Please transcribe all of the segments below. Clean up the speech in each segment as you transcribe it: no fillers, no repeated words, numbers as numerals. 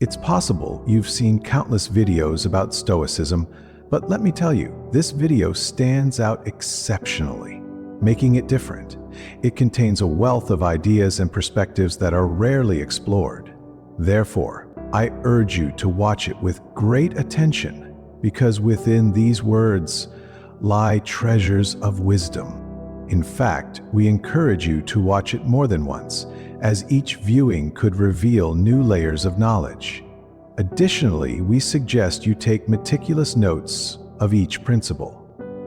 It's possible you've seen countless videos about Stoicism, but let me tell you, this video stands out exceptionally, making it different. It contains a wealth of ideas and perspectives that are rarely explored. Therefore, I urge you to watch it with great attention, because within these words lie treasures of wisdom. In fact, we encourage you to watch it more than once, as each viewing could reveal new layers of knowledge. Additionally, we suggest you take meticulous notes of each principle.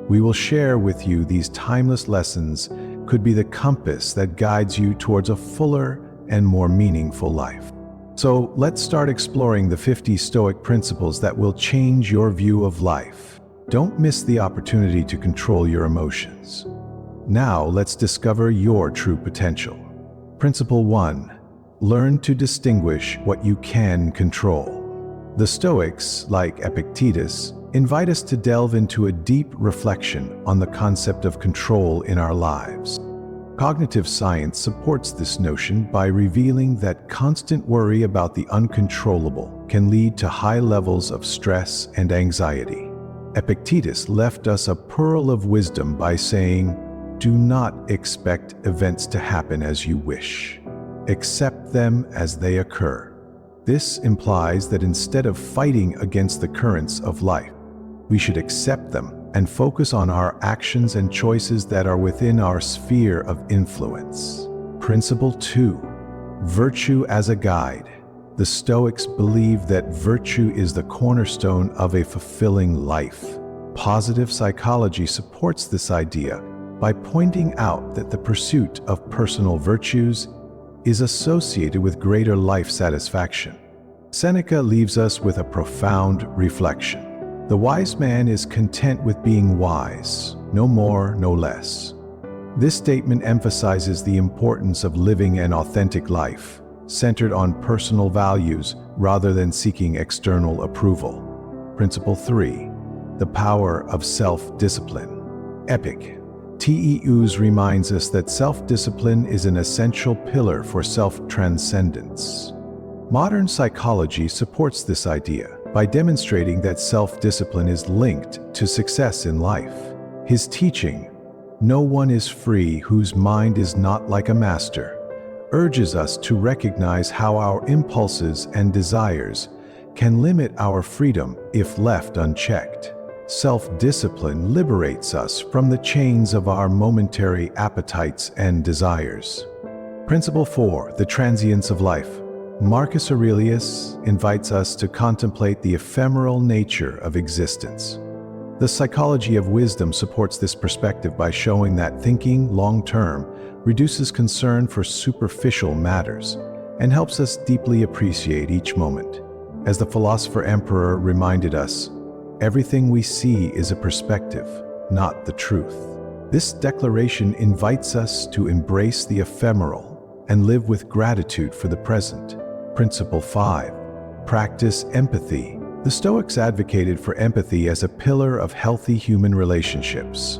We will share with you these timeless lessons could be the compass that guides you towards a fuller and more meaningful life. So let's start exploring the 50 Stoic principles that will change your view of life. Don't miss the opportunity to control your emotions. Now let's discover your true potential. Principle 1. Learn to distinguish what you can control. The Stoics, like Epictetus, invite us to delve into a deep reflection on the concept of control in our lives. Cognitive science supports this notion by revealing that constant worry about the uncontrollable can lead to high levels of stress and anxiety. Epictetus left us a pearl of wisdom by saying, "Do not expect events to happen as you wish. Accept them as they occur." This implies that instead of fighting against the currents of life, we should accept them and focus on our actions and choices that are within our sphere of influence. Principle 2. Virtue as a guide. The Stoics believe that virtue is the cornerstone of a fulfilling life. Positive psychology supports this idea by pointing out that the pursuit of personal virtues is associated with greater life satisfaction. Seneca leaves us with a profound reflection. The wise man is content with being wise, no more, no less. This statement emphasizes the importance of living an authentic life, centered on personal values rather than seeking external approval. Principle 3. The power of self-discipline. Epictetus reminds us that self-discipline is an essential pillar for self-transcendence. Modern psychology supports this idea by demonstrating that self-discipline is linked to success in life. His teaching, "No one is free whose mind is not like a master," urges us to recognize how our impulses and desires can limit our freedom if left unchecked. Self-discipline liberates us from the chains of our momentary appetites and desires. Principle 4. The transience of life. Marcus Aurelius invites us to contemplate the ephemeral nature of existence. The psychology of wisdom supports this perspective by showing that thinking long-term reduces concern for superficial matters and helps us deeply appreciate each moment. As the philosopher emperor reminded us, everything we see is a perspective, not the truth. This declaration invites us to embrace the ephemeral and live with gratitude for the present. Principle 5. Practice empathy. The Stoics advocated for empathy as a pillar of healthy human relationships.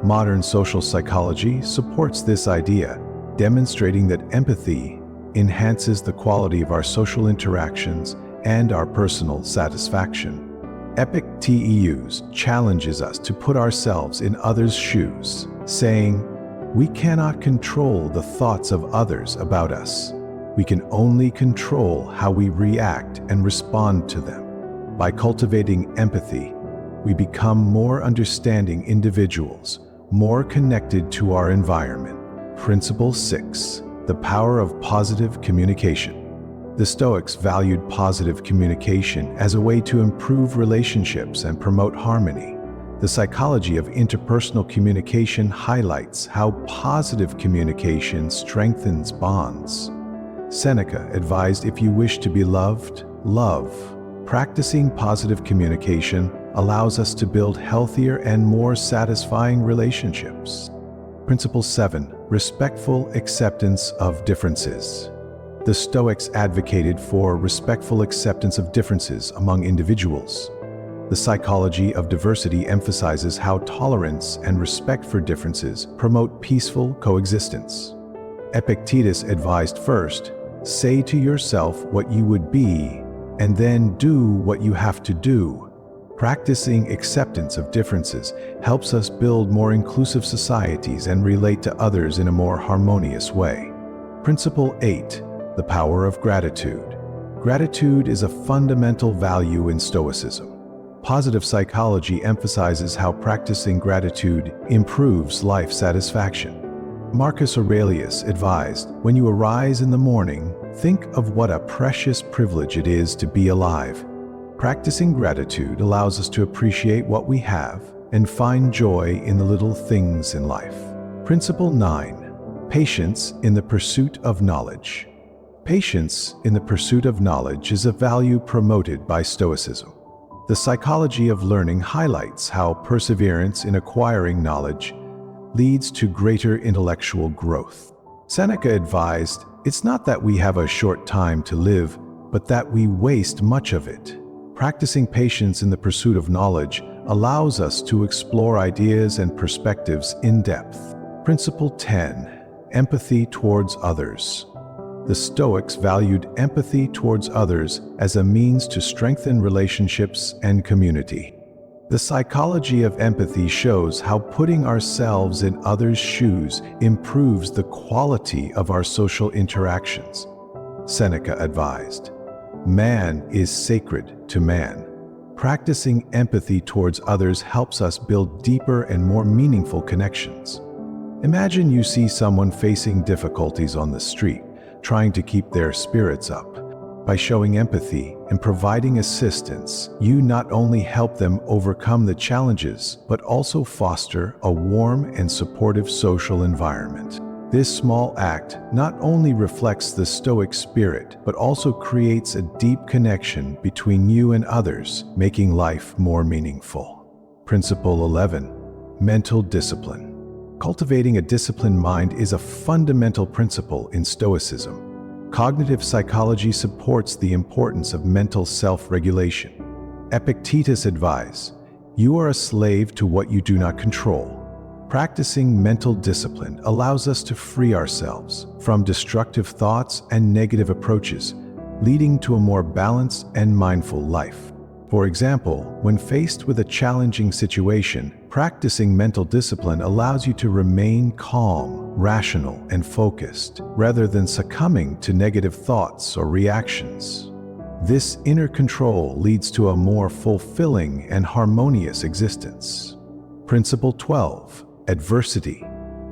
Modern social psychology supports this idea, demonstrating that empathy enhances the quality of our social interactions and our personal satisfaction. Epictetus challenges us to put ourselves in others' shoes, saying, "We cannot control the thoughts of others about us. We can only control how we react and respond to them." By cultivating empathy, we become more understanding individuals, more connected to our environment. Principle 6. The power of positive communication. The Stoics valued positive communication as a way to improve relationships and promote harmony. The psychology of interpersonal communication highlights how positive communication strengthens bonds. Seneca advised, "If you wish to be loved, love." Practicing positive communication allows us to build healthier and more satisfying relationships. Principle 7. Respectful acceptance of differences. The Stoics advocated for respectful acceptance of differences among individuals. The psychology of diversity emphasizes how tolerance and respect for differences promote peaceful coexistence. Epictetus advised, "First, say to yourself what you would be, and then do what you have to do. Practicing acceptance of differences helps us build more inclusive societies and relate to others in a more harmonious way. Principle 8. The power of gratitude. Gratitude is a fundamental value in Stoicism. Positive psychology emphasizes how practicing gratitude improves life satisfaction. Marcus Aurelius advised, "When you arise in the morning, think of what a precious privilege it is to be alive." Practicing gratitude allows us to appreciate what we have and find joy in the little things in life. Principle 9. Patience in the pursuit of knowledge. Patience in the pursuit of knowledge is a value promoted by Stoicism. The psychology of learning highlights how perseverance in acquiring knowledge leads to greater intellectual growth. Seneca advised, "It's not that we have a short time to live, but that we waste much of it." Practicing patience in the pursuit of knowledge allows us to explore ideas and perspectives in depth. Principle 10. Empathy towards others. The Stoics valued empathy towards others as a means to strengthen relationships and community. The psychology of empathy shows how putting ourselves in others' shoes improves the quality of our social interactions. Seneca advised, "Man is sacred to man." Practicing empathy towards others helps us build deeper and more meaningful connections. Imagine you see someone facing difficulties on the street, trying to keep their spirits up. By showing empathy and providing assistance, you not only help them overcome the challenges, but also foster a warm and supportive social environment. This small act not only reflects the Stoic spirit, but also creates a deep connection between you and others, making life more meaningful. Principle 11. Mental discipline. Cultivating a disciplined mind is a fundamental principle in Stoicism. Cognitive psychology supports the importance of mental self-regulation. Epictetus advised, "You are a slave to what you do not control." Practicing mental discipline allows us to free ourselves from destructive thoughts and negative approaches, leading to a more balanced and mindful life. For example, when faced with a challenging situation, practicing mental discipline allows you to remain calm, rational, and focused, rather than succumbing to negative thoughts or reactions. This inner control leads to a more fulfilling and harmonious existence. Principle 12. Adversity.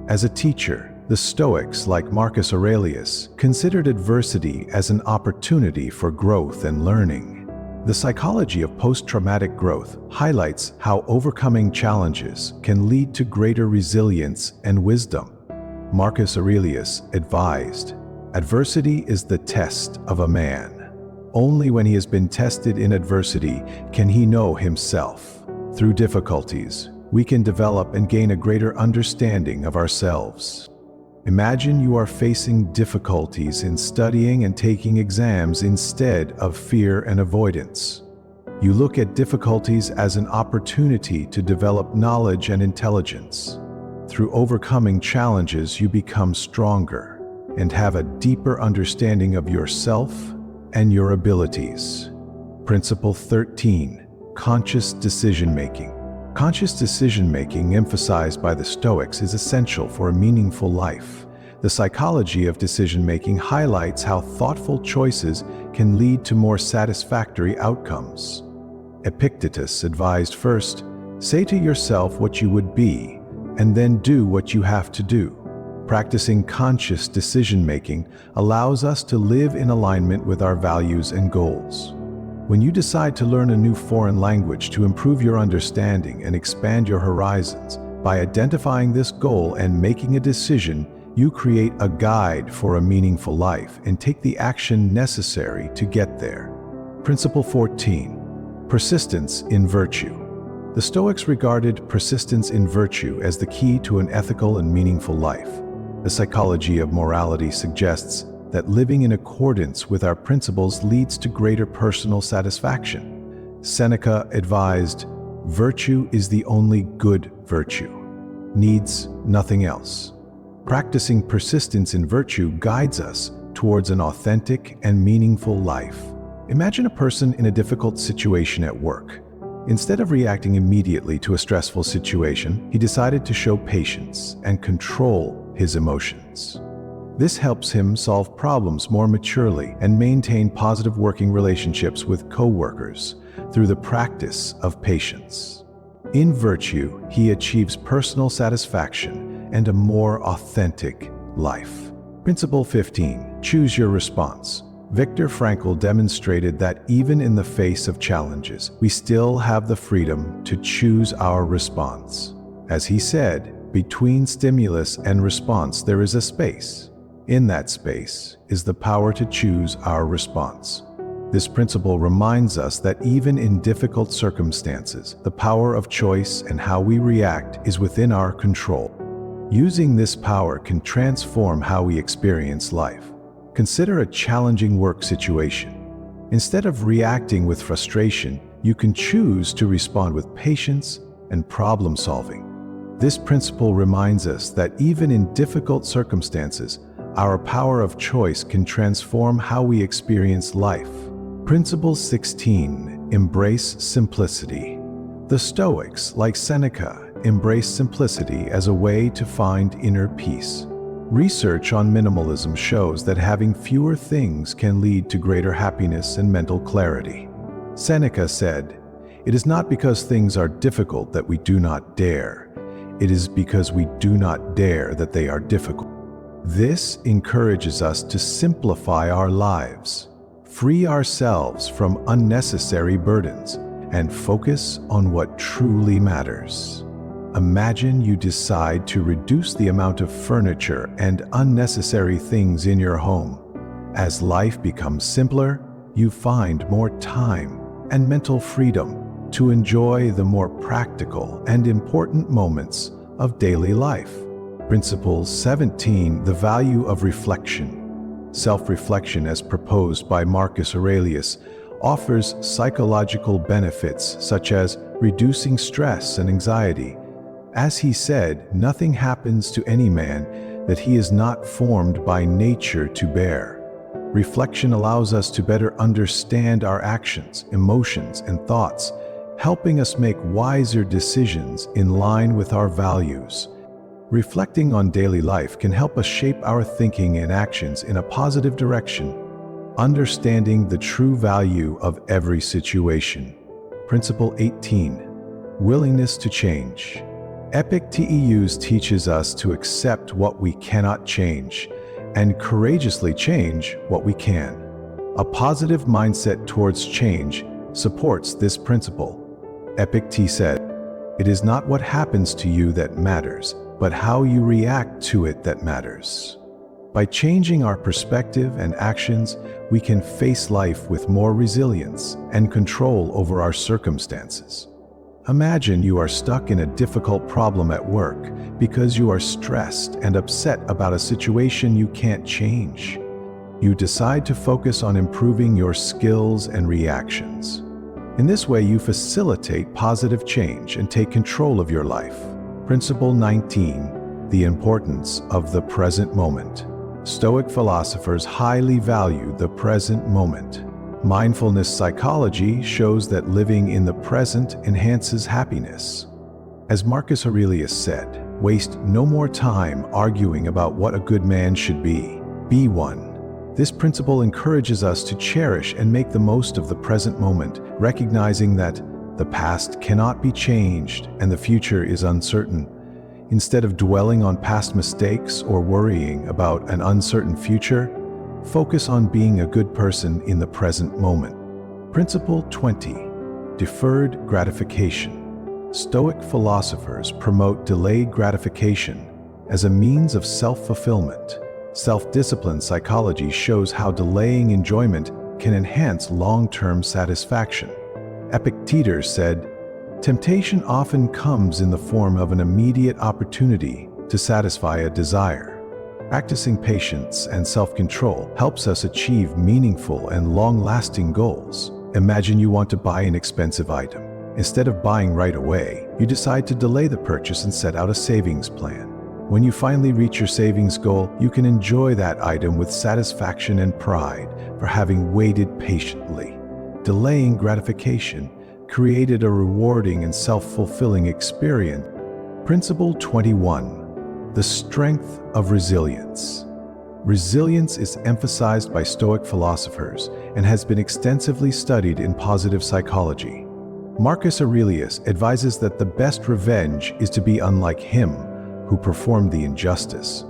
As a teacher, the Stoics, like Marcus Aurelius, considered adversity as an opportunity for growth and learning. The psychology of post-traumatic growth highlights how overcoming challenges can lead to greater resilience and wisdom. Marcus Aurelius advised, "Adversity is the test of a man. Only when he has been tested in adversity can he know himself. Through difficulties, we can develop and gain a greater understanding of ourselves." Imagine you are facing difficulties in studying and taking exams instead of fear and avoidance. You look at difficulties as an opportunity to develop knowledge and intelligence. Through overcoming challenges, you become stronger and have a deeper understanding of yourself and your abilities. Principle 13. Conscious decision-making. Conscious decision-making, emphasized by the Stoics, is essential for a meaningful life. The psychology of decision-making highlights how thoughtful choices can lead to more satisfactory outcomes. Epictetus advised, "First, say to yourself what you would be, and then do what you have to do." Practicing conscious decision-making allows us to live in alignment with our values and goals. When you decide to learn a new foreign language to improve your understanding and expand your horizons, by identifying this goal and making a decision, you create a guide for a meaningful life and take the action necessary to get there. Principle 14. Persistence in virtue. The Stoics regarded persistence in virtue as the key to an ethical and meaningful life. The psychology of morality suggests that living in accordance with our principles leads to greater personal satisfaction. Seneca advised, "Virtue is the only good virtue. Needs nothing else." Practicing persistence in virtue guides us towards an authentic and meaningful life. Imagine a person in a difficult situation at work. Instead of reacting immediately to a stressful situation, he decided to show patience and control his emotions. This helps him solve problems more maturely and maintain positive working relationships with coworkers through the practice of patience. In virtue, he achieves personal satisfaction and a more authentic life. Principle 15. Choose your response. Viktor Frankl demonstrated that even in the face of challenges, we still have the freedom to choose our response. As he said, between stimulus and response there is a space. In that space is the power to choose our response. This principle reminds us that even in difficult circumstances, the power of choice and how we react is within our control. Using this power can transform how we experience life. Consider a challenging work situation. Instead of reacting with frustration, you can choose to respond with patience and problem solving. This principle reminds us that even in difficult circumstances, our power of choice can transform how we experience life. Principle 16. Embrace simplicity. The Stoics, like Seneca, embrace simplicity as a way to find inner peace. Research on minimalism shows that having fewer things can lead to greater happiness and mental clarity. Seneca said, "It is not because things are difficult that we do not dare. It is because we do not dare that they are difficult." This encourages us to simplify our lives, free ourselves from unnecessary burdens, and focus on what truly matters. Imagine you decide to reduce the amount of furniture and unnecessary things in your home. As life becomes simpler, you find more time and mental freedom to enjoy the more practical and important moments of daily life. Principle 17. The value of reflection. Self-reflection, as proposed by Marcus Aurelius, offers psychological benefits such as reducing stress and anxiety. As he said, nothing happens to any man that he is not formed by nature to bear. Reflection allows us to better understand our actions, emotions, and thoughts, helping us make wiser decisions in line with our values. Reflecting on daily life can help us shape our thinking and actions in a positive direction, understanding the true value of every situation. Principle 18. Willingness to change. Epictetus teaches us to accept what we cannot change and courageously change what we can. A positive mindset towards change supports this principle. Epictetus said, "It is not what happens to you that matters, but how you react to it that matters." By changing our perspective and actions, we can face life with more resilience and control over our circumstances. Imagine you are stuck in a difficult problem at work because you are stressed and upset about a situation you can't change. You decide to focus on improving your skills and reactions. In this way, you facilitate positive change and take control of your life. Principle 19. The importance of the present moment. Stoic philosophers highly value the present moment. Mindfulness psychology shows that living in the present enhances happiness. As Marcus Aurelius said, "Waste no more time arguing about what a good man should be. Be one." This principle encourages us to cherish and make the most of the present moment, recognizing that the past cannot be changed and the future is uncertain. Instead of dwelling on past mistakes or worrying about an uncertain future, focus on being a good person in the present moment. Principle 20. Deferred gratification. Stoic philosophers promote delayed gratification as a means of self-fulfillment. Self-discipline psychology shows how delaying enjoyment can enhance long-term satisfaction. Epictetus said, "Temptation often comes in the form of an immediate opportunity to satisfy a desire." Practicing patience and self-control helps us achieve meaningful and long-lasting goals. Imagine you want to buy an expensive item. Instead of buying right away, you decide to delay the purchase and set out a savings plan. When you finally reach your savings goal, you can enjoy that item with satisfaction and pride for having waited patiently. delaying gratification created a rewarding and self-fulfilling experience. Principle 21. The strength of resilience. Resilience is emphasized by Stoic philosophers and has been extensively studied in positive psychology. Marcus Aurelius advises that the best revenge is to be unlike him who performed the injustice.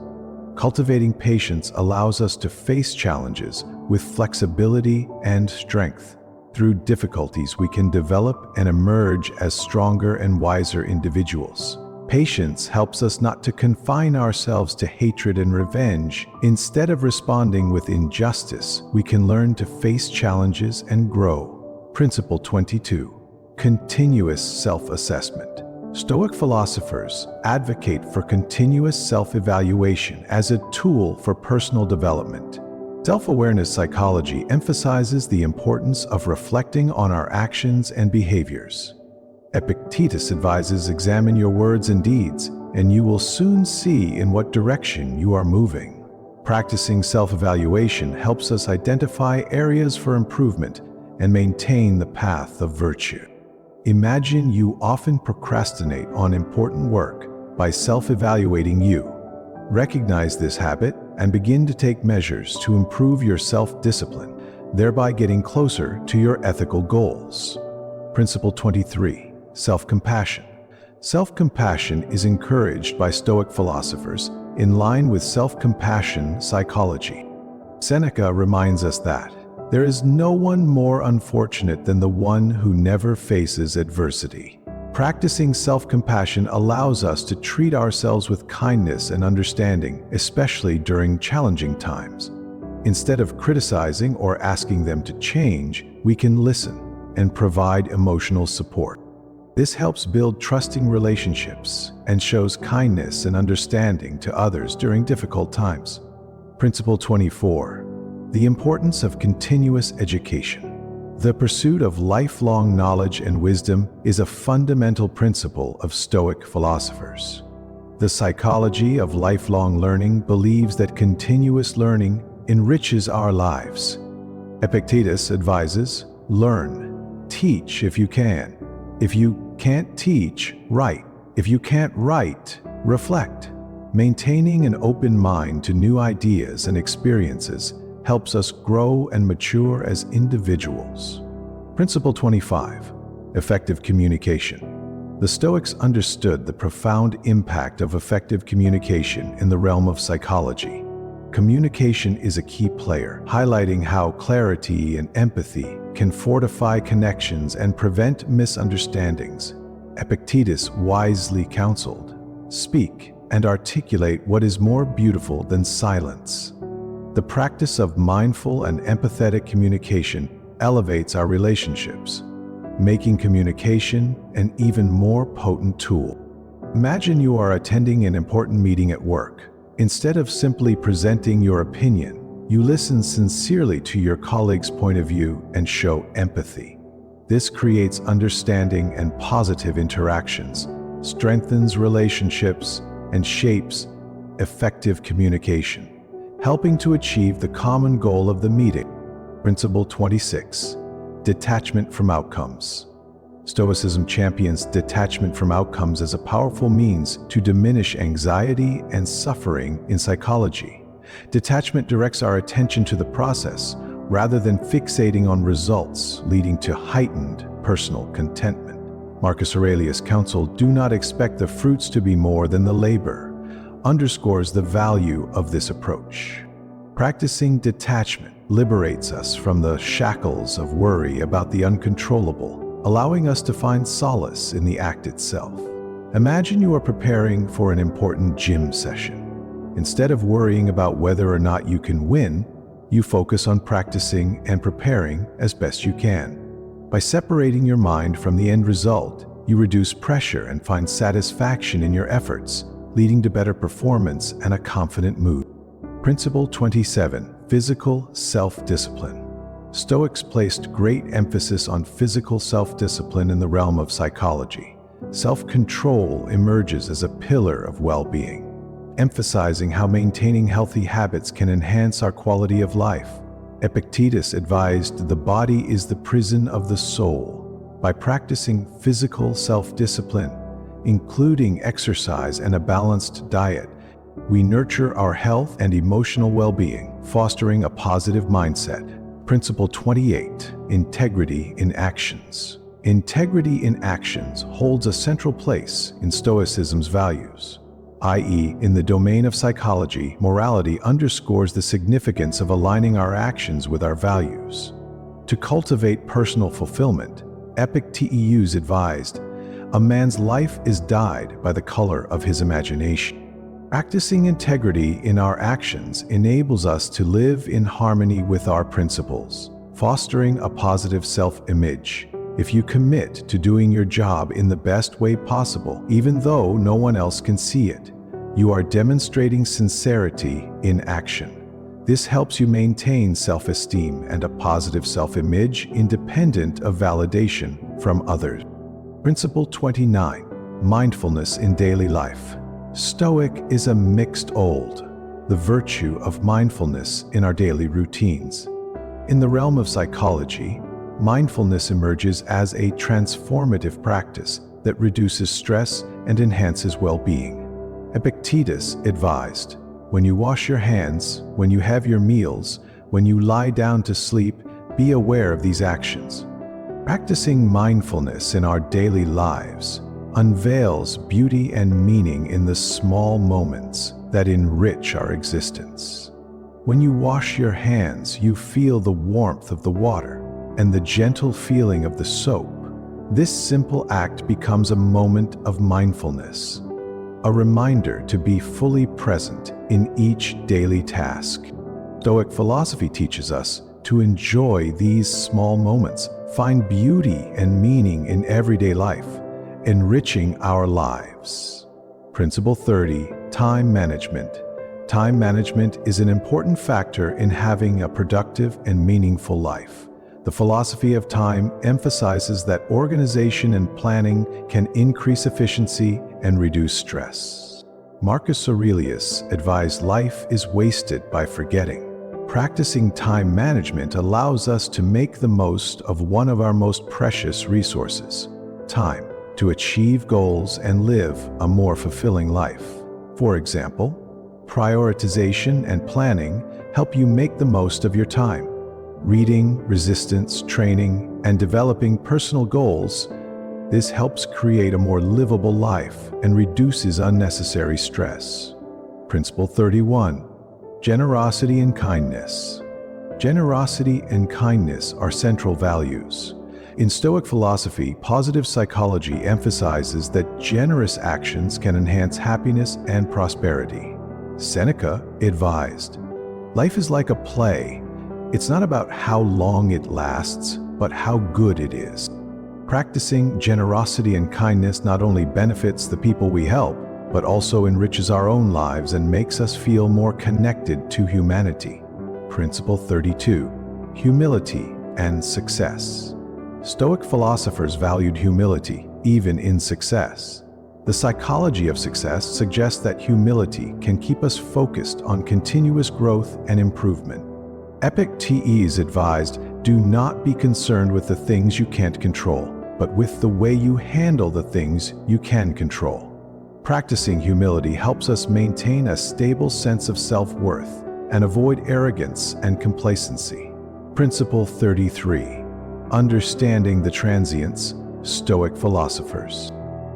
Cultivating patience allows us to face challenges with flexibility and strength. Through difficulties, we can develop and emerge as stronger and wiser individuals. Patience helps us not to confine ourselves to hatred and revenge. Instead of responding with injustice, we can learn to face challenges and grow. Principle 22. Continuous self-assessment. Stoic philosophers advocate for continuous self-evaluation as a tool for personal development. Self-awareness psychology emphasizes the importance of reflecting on our actions and behaviors. Epictetus advises, examine your words and deeds, and you will soon see in what direction you are moving. Practicing self-evaluation helps us identify areas for improvement and maintain the path of virtue. Imagine you often procrastinate on important work. By self-evaluating you, recognize this habit and begin to take measures to improve your self-discipline, thereby getting closer to your ethical goals. Principle 23. Self-compassion. Self-compassion is encouraged by Stoic philosophers in line with self-compassion psychology. Seneca reminds us that there is no one more unfortunate than the one who never faces adversity. Practicing self-compassion allows us to treat ourselves with kindness and understanding, especially during challenging times. Instead of criticizing or asking them to change, we can listen and provide emotional support. This helps build trusting relationships and shows kindness and understanding to others during difficult times. Principle 24. The importance of continuous education. The pursuit of lifelong knowledge and wisdom is a fundamental principle of Stoic philosophers. The psychology of lifelong learning believes that continuous learning enriches our lives. Epictetus advises, learn, teach if you can. If you can't teach, write. If you can't write, reflect. Maintaining an open mind to new ideas and experiences helps us grow and mature as individuals. Principle 25. Effective communication. The Stoics understood the profound impact of effective communication in the realm of psychology. Communication is a key player, highlighting how clarity and empathy can fortify connections and prevent misunderstandings. Epictetus wisely counseled, "Speak and articulate what is more beautiful than silence." The practice of mindful and empathetic communication elevates our relationships, making communication an even more potent tool. Imagine you are attending an important meeting at work. Instead of simply presenting your opinion, you listen sincerely to your colleague's point of view and show empathy. This creates understanding and positive interactions, strengthens relationships, and shapes effective communication, helping to achieve the common goal of the meeting. Principle 26. Detachment from outcomes. Stoicism champions detachment from outcomes as a powerful means to diminish anxiety and suffering in psychology. Detachment directs our attention to the process rather than fixating on results, leading to heightened personal contentment. Marcus Aurelius' counsel, "Do not expect the fruits to be more than the labor," underscores the value of this approach. Practicing detachment liberates us from the shackles of worry about the uncontrollable, allowing us to find solace in the act itself. Imagine you are preparing for an important gym session. Instead of worrying about whether or not you can win, you focus on practicing and preparing as best you can. By separating your mind from the end result, you reduce pressure and find satisfaction in your efforts, leading to better performance and a confident mood. Principle 27. Physical self-discipline. Stoics placed great emphasis on physical self-discipline in the realm of psychology. Self-control emerges as a pillar of well-being, emphasizing how maintaining healthy habits can enhance our quality of life. Epictetus advised the body is the prison of the soul. By practicing physical self-discipline, including exercise and a balanced diet, we nurture our health and emotional well-being, fostering a positive mindset. Principle 28. Integrity in actions. Integrity in actions holds a central place in Stoicism's values. I.e., in the domain of psychology, morality underscores the significance of aligning our actions with our values. To cultivate personal fulfillment, Epictetus advised, "A man's life is dyed by the color of his imagination." Practicing integrity in our actions enables us to live in harmony with our principles, fostering a positive self-image. If you commit to doing your job in the best way possible, even though no one else can see it, you are demonstrating sincerity in action. This helps you maintain self-esteem and a positive self-image independent of validation from others. Principle 29. Mindfulness in daily life. Stoic is a mixed old, the virtue of mindfulness in our daily routines. In the realm of psychology, mindfulness emerges as a transformative practice that reduces stress and enhances well-being. Epictetus advised, when you wash your hands, when you have your meals, when you lie down to sleep, be aware of these actions. Practicing mindfulness in our daily lives unveils beauty and meaning in the small moments that enrich our existence. When you wash your hands, you feel the warmth of the water and the gentle feeling of the soap. This simple act becomes a moment of mindfulness, a reminder to be fully present in each daily task. Stoic philosophy teaches us to enjoy these small moments, find beauty and meaning in everyday life, enriching our lives. Principle 30. Time management. Time management is an important factor in having a productive and meaningful life. The philosophy of time emphasizes that organization and planning can increase efficiency and reduce stress. Marcus Aurelius advised life is wasted by forgetting. Practicing time management allows us to make the most of one of our most precious resources, time, to achieve goals and live a more fulfilling life. For example, prioritization and planning help you make the most of your time. Reading, resistance training, and developing personal goals, this helps create a more livable life and reduces unnecessary stress. Principle 31. Generosity and kindness. Generosity and kindness are central values. In Stoic philosophy, positive psychology emphasizes that generous actions can enhance happiness and prosperity. Seneca advised, "Life is like a play. It's not about how long it lasts, but how good it is." Practicing generosity and kindness not only benefits the people we help, but also enriches our own lives and makes us feel more connected to humanity. Principle 32. Humility and success. Stoic philosophers valued humility, even in success. The psychology of success suggests that humility can keep us focused on continuous growth and improvement. Epictetus advised, "Do not be concerned with the things you can't control, but with the way you handle the things you can control." Practicing humility helps us maintain a stable sense of self-worth and avoid arrogance and complacency. Principle 33. Understanding the transience. Stoic philosophers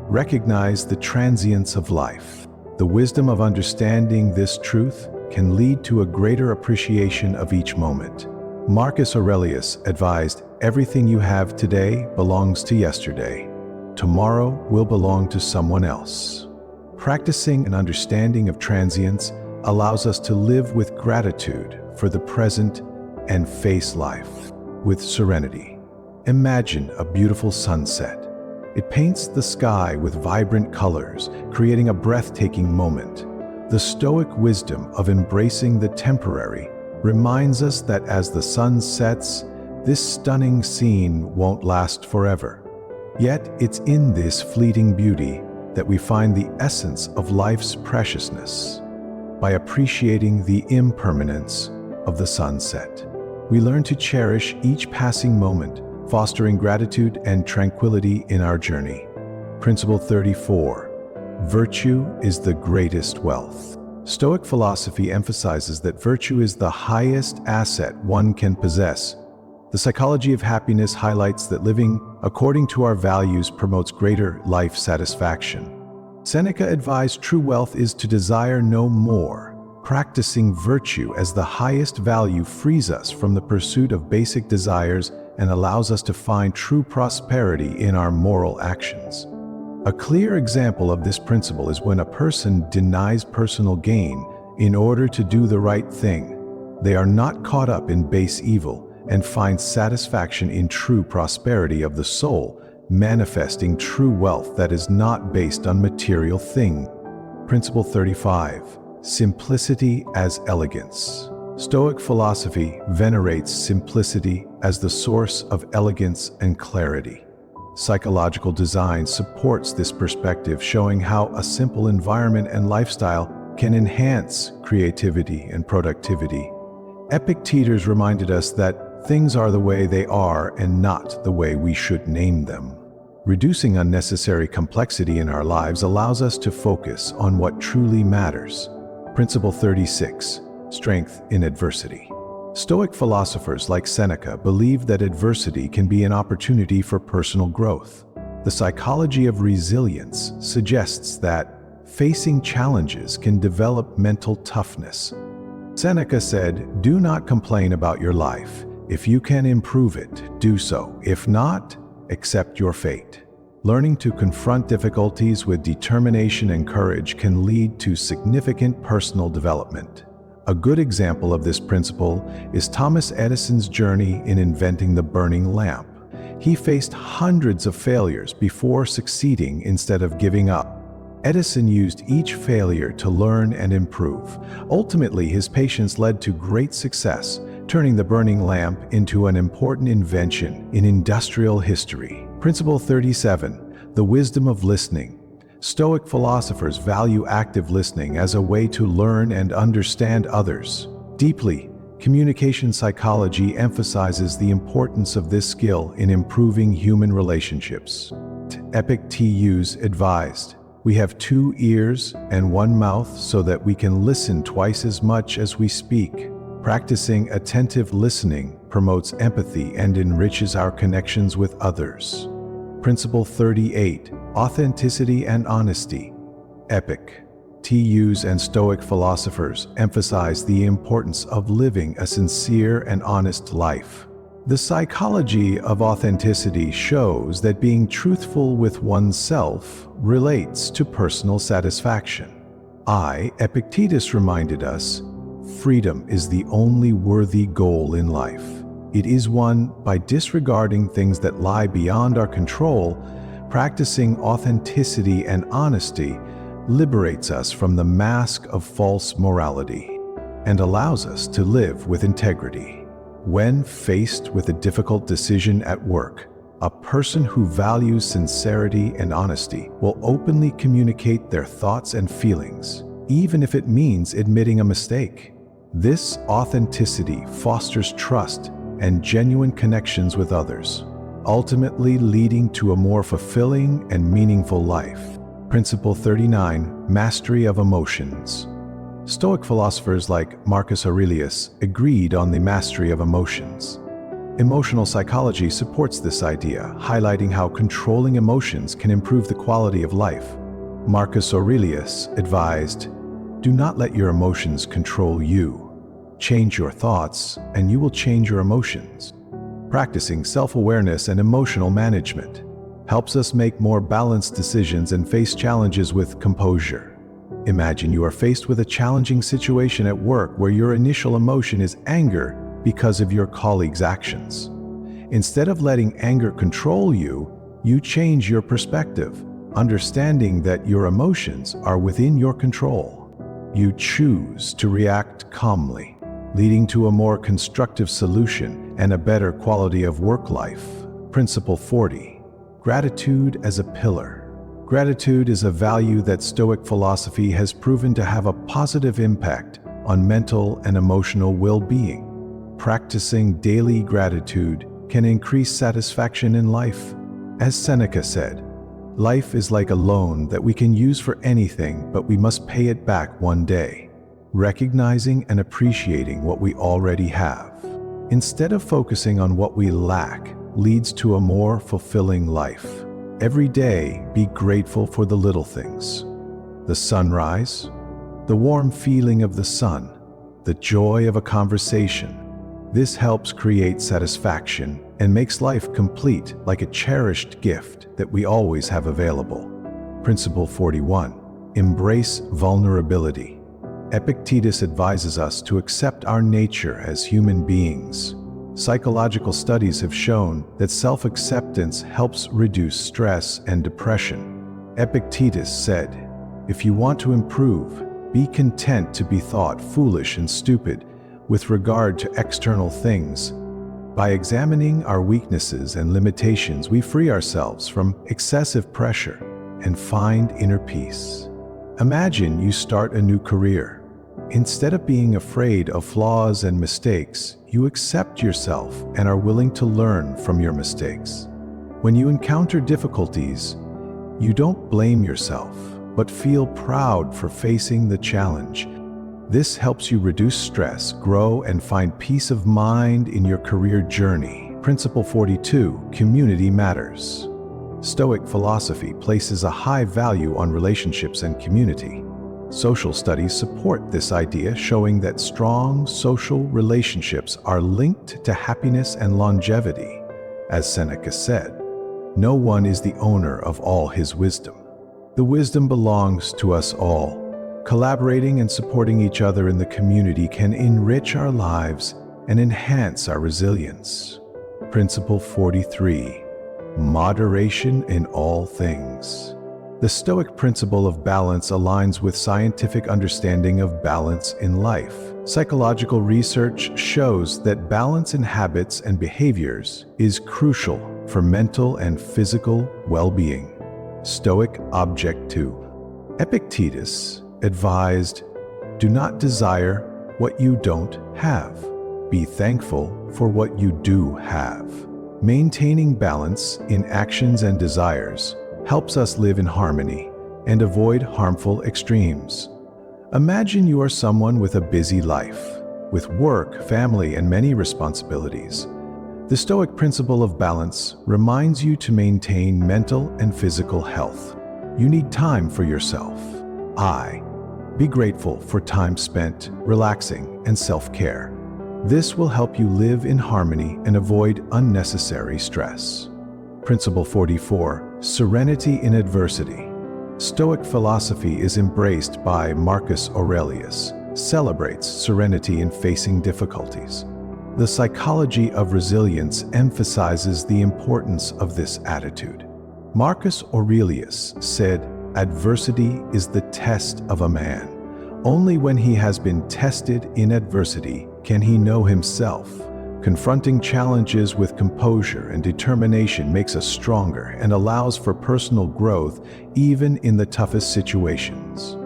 recognize the transience of life. The wisdom of understanding this truth can lead to a greater appreciation of each moment. Marcus Aurelius advised, "Everything you have today belongs to yesterday. Tomorrow will belong to someone else." Practicing an understanding of transience allows us to live with gratitude for the present and face life with serenity. Imagine a beautiful sunset. It paints the sky with vibrant colors, creating a breathtaking moment. The Stoic wisdom of embracing the temporary reminds us that as the sun sets, this stunning scene won't last forever. Yet it's in this fleeting beauty that we find the essence of life's preciousness. By appreciating the impermanence of the sunset, We learn to cherish each passing moment, fostering gratitude and tranquility in our journey. Principle 34. Virtue is the greatest wealth. Stoic philosophy emphasizes that virtue is the highest asset one can possess. The psychology of happiness highlights that living according to our values promotes greater life satisfaction. Seneca advised true wealth is to desire no more. Practicing virtue as the highest value frees us from the pursuit of basic desires and allows us to find true prosperity in our moral actions. A clear example of this principle is when a person denies personal gain in order to do the right thing. They are not caught up in base evil and find satisfaction in true prosperity of the soul, manifesting true wealth that is not based on material things. Principle 35. Simplicity as elegance. Stoic philosophy venerates simplicity as the source of elegance and clarity. Psychological design supports this perspective, showing how a simple environment and lifestyle can enhance creativity and productivity. Epictetus reminded us that things are the way they are and not the way we should name them. Reducing unnecessary complexity in our lives allows us to focus on what truly matters. Principle 36. Strength in adversity. Stoic philosophers like Seneca believe that adversity can be an opportunity for personal growth. The psychology of resilience suggests that facing challenges can develop mental toughness. Seneca said, "Do not complain about your life. If you can improve it, do so. If not, accept your fate." Learning to confront difficulties with determination and courage can lead to significant personal development. A good example of this principle is Thomas Edison's journey in inventing the burning lamp. He faced hundreds of failures before succeeding instead of giving up. Edison used each failure to learn and improve. Ultimately, his patience led to great success, turning the burning lamp into an important invention in industrial history. Principle 37. The wisdom of listening. Stoic philosophers value active listening as a way to learn and understand others deeply. Communication psychology emphasizes the importance of this skill in improving human relationships. Epictetus advised, "We have 2 ears and 1 mouth so that we can listen twice as much as we speak." Practicing attentive listening promotes empathy and enriches our connections with others. Principle 38. Authenticity and honesty. Epictetus and Stoic philosophers emphasize the importance of living a sincere and honest life. The psychology of authenticity shows that being truthful with oneself relates to personal satisfaction. Epictetus reminded us, freedom is the only worthy goal in life. It is won by disregarding things that lie beyond our control. Practicing authenticity and honesty liberates us from the mask of false morality and allows us to live with integrity. When faced with a difficult decision at work, a person who values sincerity and honesty will openly communicate their thoughts and feelings, even if it means admitting a mistake. This authenticity fosters trust and genuine connections with others, ultimately leading to a more fulfilling and meaningful life. Principle 39. Mastery of emotions. Stoic philosophers like Marcus Aurelius agreed on the mastery of emotions. Emotional psychology supports this idea, highlighting how controlling emotions can improve the quality of life. Marcus Aurelius advised, "Do not let your emotions control you. Change your thoughts, and you will change your emotions." Practicing self-awareness and emotional management helps us make more balanced decisions and face challenges with composure. Imagine you are faced with a challenging situation at work where your initial emotion is anger because of your colleague's actions. Instead of letting anger control you, you change your perspective, understanding that your emotions are within your control. You choose to react calmly, leading to a more constructive solution and a better quality of work life. Principle 40. Gratitude as a pillar. Gratitude is a value that Stoic philosophy has proven to have a positive impact on mental and emotional well-being. practicing daily gratitude can increase satisfaction in life. As Seneca said, life is like a loan that we can use for anything, but we must pay it back one day. Recognizing and appreciating what we already have, instead of focusing on what we lack, leads to a more fulfilling life. Every day, be grateful for the little things. The sunrise, the warm feeling of the sun, the joy of a conversation. This helps create satisfaction and makes life complete, like a cherished gift that we always have available. Principle 41. Embrace vulnerability. Epictetus advises us to accept our nature as human beings. Psychological studies have shown that self-acceptance helps reduce stress and depression. Epictetus said, "If you want to improve, be content to be thought foolish and stupid with regard to external things." By examining our weaknesses and limitations, we free ourselves from excessive pressure and find inner peace. Imagine you start a new career. Instead of being afraid of flaws and mistakes, you accept yourself and are willing to learn from your mistakes. When you encounter difficulties, you don't blame yourself, but feel proud for facing the challenge. This helps you reduce stress, grow, and find peace of mind in your career journey. Principle 42. Community matters. Stoic philosophy places a high value on relationships and community. Social studies support this idea, showing that strong social relationships are linked to happiness and longevity. As Seneca said, "No one is the owner of all his wisdom. The wisdom belongs to us all." Collaborating and supporting each other in the community can enrich our lives and enhance our resilience. Principle 43. Moderation in all things. The Stoic principle of balance aligns with scientific understanding of balance in life. Psychological research shows that balance in habits and behaviors is crucial for mental and physical well-being. Stoic Object 2. Epictetus advised, "Do not desire what you don't have. Be thankful for what you do have." Maintaining balance in actions and desires helps us live in harmony and avoid harmful extremes. Imagine you are someone with a busy life, with work, family, and many responsibilities. The Stoic principle of balance reminds you to maintain mental and physical health. You need time for yourself. Be grateful for time spent relaxing and self-care. This will help you live in harmony and avoid unnecessary stress. Principle 44. Serenity in adversity. Stoic philosophy is embraced by Marcus Aurelius, celebrates serenity in facing difficulties. The psychology of resilience emphasizes the importance of this attitude. Marcus Aurelius said, "Adversity is the test of a man. Only when he has been tested in adversity can he know himself." Confronting challenges with composure and determination makes us stronger and allows for personal growth even in the toughest situations.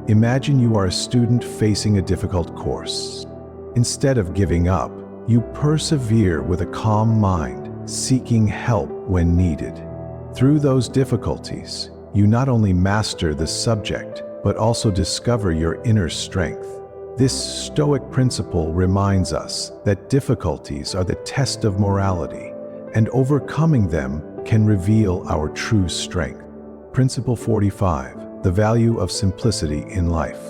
Imagine you are a student facing a difficult course. Instead of giving up, you persevere with a calm mind, seeking help when needed. Through those difficulties, you not only master the subject, but also discover your inner strength. This Stoic principle reminds us that difficulties are the test of morality, and overcoming them can reveal our true strength. Principle 45. The value of simplicity in life.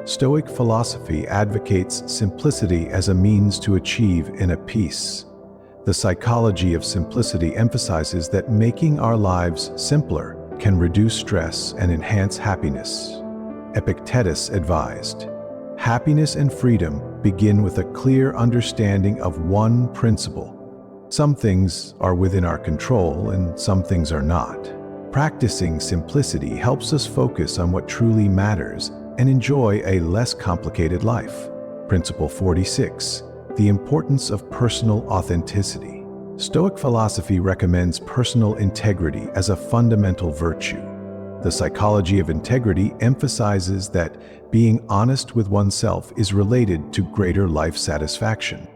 Stoic philosophy advocates simplicity as a means to achieve inner peace. The psychology of simplicity emphasizes that making our lives simpler can reduce stress and enhance happiness. Epictetus advised, "Happiness and freedom begin with a clear understanding of one principle. Some things are within our control and some things are not." Practicing simplicity helps us focus on what truly matters and enjoy a less complicated life. Principle 46. The importance of personal authenticity. Stoic philosophy recommends personal integrity as a fundamental virtue. The psychology of integrity emphasizes that being honest with oneself is related to greater life satisfaction.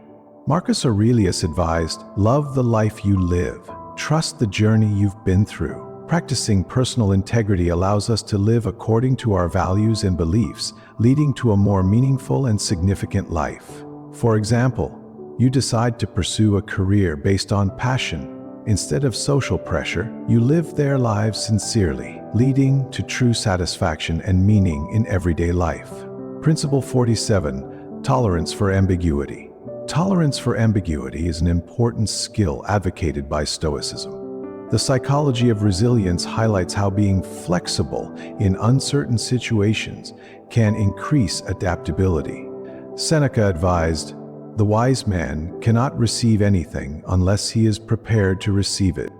Marcus Aurelius advised, "Love the life you live. Trust the journey you've been through." Practicing personal integrity allows us to live according to our values and beliefs, leading to a more meaningful and significant life. For example, you decide to pursue a career based on passion. Instead of social pressure, you live their lives sincerely, leading to true satisfaction and meaning in everyday life. Principle 47. Tolerance for ambiguity. Tolerance for ambiguity is an important skill advocated by Stoicism. The psychology of resilience highlights how being flexible in uncertain situations can increase adaptability. Seneca advised, "The wise man cannot receive anything unless he is prepared to receive it."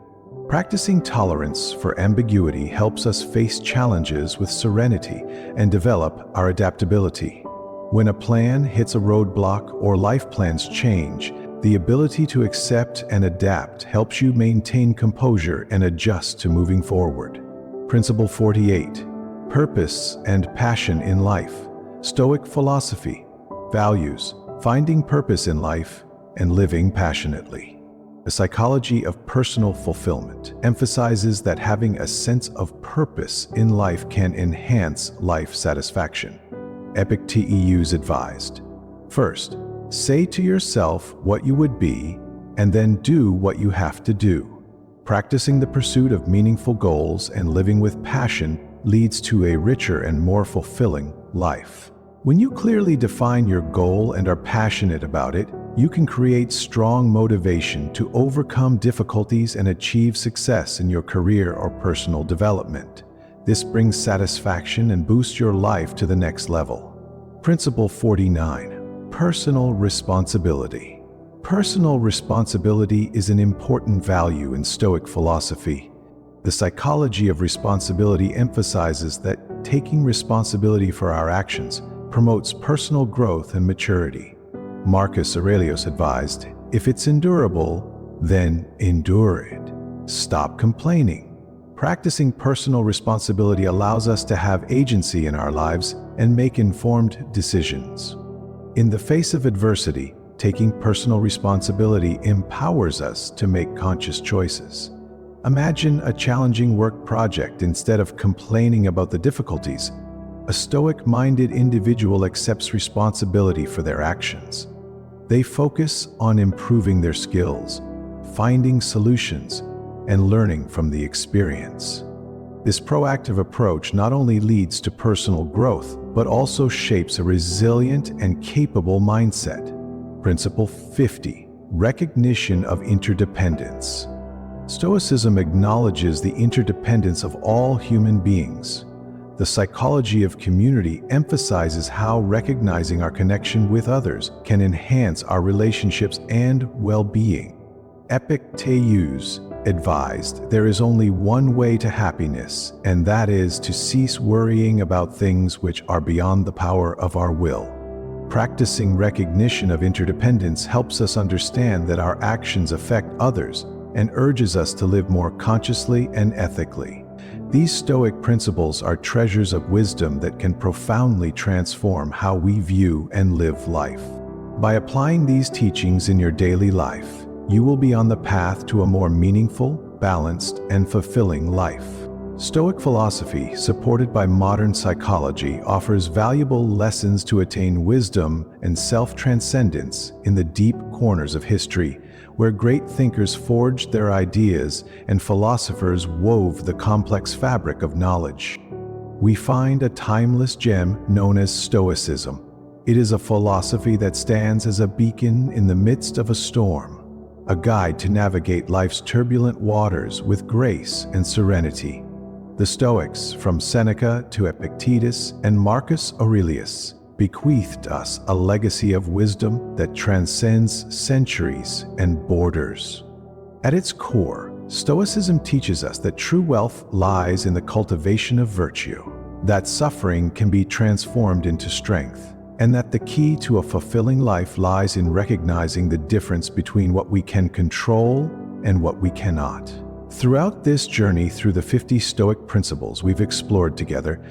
Practicing tolerance for ambiguity helps us face challenges with serenity and develop our adaptability. When a plan hits a roadblock or life plans change, the ability to accept and adapt helps you maintain composure and adjust to moving forward. Principle 48. Purpose and passion in life. Stoic philosophy values finding purpose in life and living passionately. The psychology of personal fulfillment emphasizes that having a sense of purpose in life can enhance life satisfaction. Epictetus advised, "First, say to yourself what you would be, and then do what you have to do." Practicing the pursuit of meaningful goals and living with passion leads to a richer and more fulfilling life. When you clearly define your goal and are passionate about it, you can create strong motivation to overcome difficulties and achieve success in your career or personal development. This brings satisfaction and boosts your life to the next level. Principle 49. Personal responsibility. Personal responsibility is an important value in Stoic philosophy. The psychology of responsibility emphasizes that taking responsibility for our actions promotes personal growth and maturity. Marcus Aurelius advised, "If it's endurable, then endure it. Stop complaining." Practicing personal responsibility allows us to have agency in our lives and make informed decisions. In the face of adversity, taking personal responsibility empowers us to make conscious choices. Imagine a challenging work project. Instead of complaining about the difficulties, a Stoic-minded individual accepts responsibility for their actions. They focus on improving their skills, finding solutions, and learning from the experience. This proactive approach not only leads to personal growth, but also shapes a resilient and capable mindset. Principle 50. Recognition of interdependence. Stoicism acknowledges the interdependence of all human beings. The psychology of community emphasizes how recognizing our connection with others can enhance our relationships and well-being. Epictetus advised, "There is only one way to happiness, and that is to cease worrying about things which are beyond the power of our will." Practicing recognition of interdependence helps us understand that our actions affect others and urges us to live more consciously and ethically. These Stoic principles are treasures of wisdom that can profoundly transform how we view and live life. By applying these teachings in your daily life, you will be on the path to a more meaningful, balanced, and fulfilling life. Stoic philosophy, supported by modern psychology, offers valuable lessons to attain wisdom and self-transcendence in the deep corners of history, where great thinkers forged their ideas and philosophers wove the complex fabric of knowledge. We find a timeless gem known as Stoicism. It is a philosophy that stands as a beacon in the midst of a storm, a guide to navigate life's turbulent waters with grace and serenity. The Stoics, from Seneca to Epictetus and Marcus Aurelius, bequeathed us a legacy of wisdom that transcends centuries and borders. At its core, Stoicism teaches us that true wealth lies in the cultivation of virtue, that suffering can be transformed into strength, and that the key to a fulfilling life lies in recognizing the difference between what we can control and what we cannot. Throughout this journey through the 50 Stoic principles we've explored together,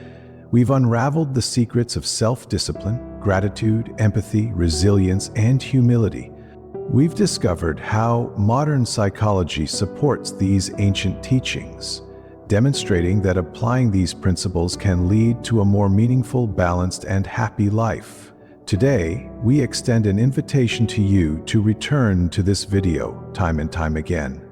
we've unraveled the secrets of self-discipline, gratitude, empathy, resilience, and humility. We've discovered how modern psychology supports these ancient teachings, demonstrating that applying these principles can lead to a more meaningful, balanced, and happy life. Today, we extend an invitation to you to return to this video time and time again.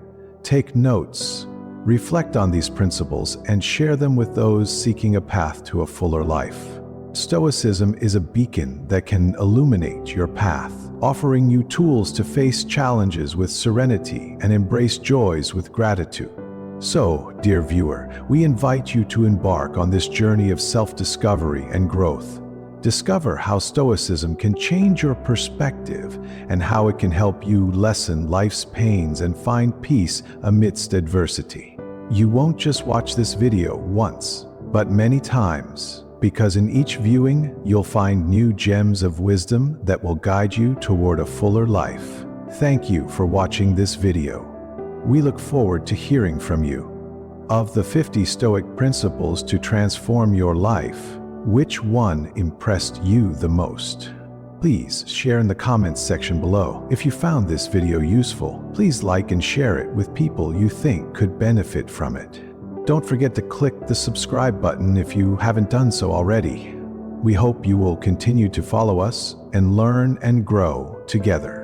Take notes, reflect on these principles, and share them with those seeking a path to a fuller life. Stoicism is a beacon that can illuminate your path, offering you tools to face challenges with serenity and embrace joys with gratitude. So, dear viewer, we invite you to embark on this journey of self-discovery and growth. Discover how Stoicism can change your perspective and how it can help you lessen life's pains and find peace amidst adversity. You won't just watch this video once, but many times, because in each viewing, you'll find new gems of wisdom that will guide you toward a fuller life. Thank you for watching this video. We look forward to hearing from you. Of the 50 Stoic principles to transform your life, which one impressed you the most? Please share in the comments section below. If you found this video useful, please like and share it with people you think could benefit from it. Don't forget to click the subscribe button if you haven't done so already. We hope you will continue to follow us and learn and grow together.